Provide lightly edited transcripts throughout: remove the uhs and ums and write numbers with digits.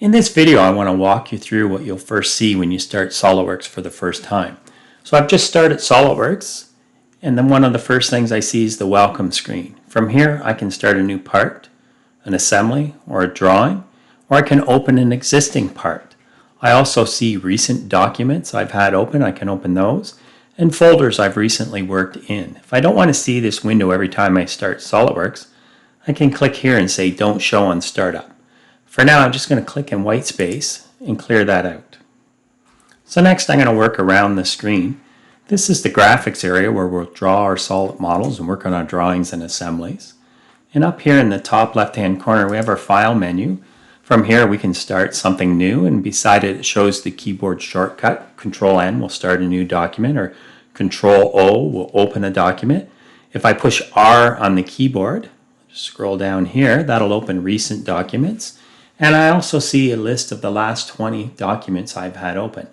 In this video, I want to walk you through what you'll first see when you start SolidWorks for the first time. So I've just started SolidWorks, and then one of the first things I see is the welcome screen. From here, I can start a new part, an assembly, or a drawing, or I can open an existing part. I also see recent documents I've had open. I can open those, and folders I've recently worked in. If I don't want to see this window every time I start SolidWorks, I can click here and say Don't Show on Startup. For now, I'm just going to click in white space and clear that out. So next, I'm going to work around the screen. This is the graphics area where we'll draw our solid models and work on our drawings and assemblies. And up here in the top left-hand corner, we have our File menu. From here, we can start something new, and beside it, it shows the keyboard shortcut. Control-N will start a new document, or Control-O will open a document. If I push R on the keyboard, just scroll down here, that'll open recent documents. And I also see a list of the last 20 documents I've had open.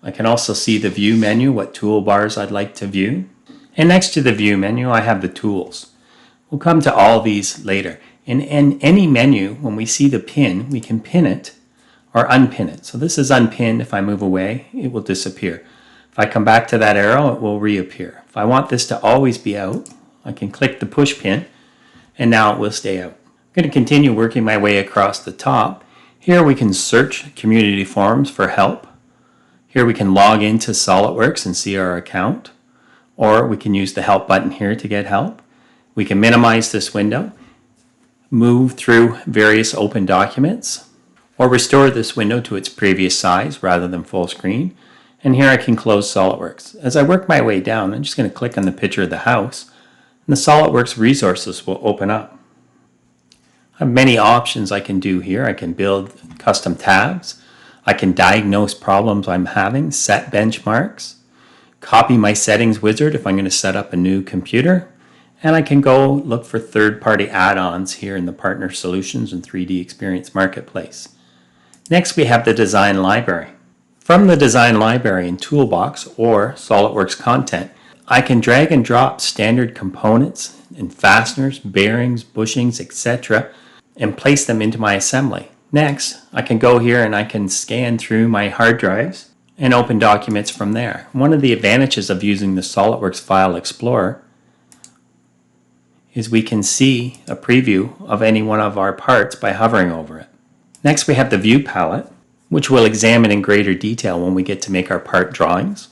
I can also see the View menu, what toolbars I'd like to view. And next to the View menu, I have the tools. We'll come to all these later. In any menu, when we see the pin, we can pin it or unpin it. So this is unpinned. If I move away, it will disappear. If I come back to that arrow, it will reappear. If I want this to always be out, I can click the push pin, and now it will stay out. I'm going to continue working my way across the top. Here we can search community forums for help. Here we can log into SolidWorks and see our account, or we can use the help button here to get help. We can minimize this window, move through various open documents, or restore this window to its previous size rather than full screen. And here I can close SolidWorks. As I work my way down, I'm just going to click on the picture of the house, and the SolidWorks Resources will open up. I have many options I can do here. I can build custom tabs. I can diagnose problems I'm having, set benchmarks, copy my settings wizard if I'm going to set up a new computer, and I can go look for third-party add-ons here in the Partner Solutions and 3D Experience Marketplace. Next, we have the Design Library. From the Design Library in Toolbox or SolidWorks Content, I can drag and drop standard components and fasteners, bearings, bushings, etc., and place them into my assembly. Next, I can go here and I can scan through my hard drives and open documents from there. One of the advantages of using the SolidWorks File Explorer is we can see a preview of any one of our parts by hovering over it. Next, we have the View palette, which we'll examine in greater detail when we get to make our part drawings.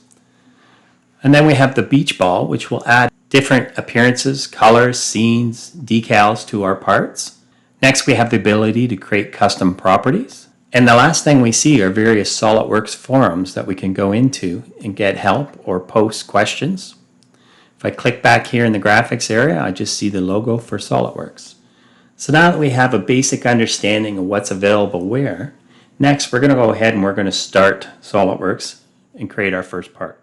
And then we have the Beach Ball, which will add different appearances, colors, scenes, decals to our parts. Next, we have the ability to create custom properties. And the last thing we see are various SolidWorks forums that we can go into and get help or post questions. If I click back here in the graphics area, I just see the logo for SolidWorks. So now that we have a basic understanding of what's available where, next we're going to go ahead and we're going to start SolidWorks and create our first part.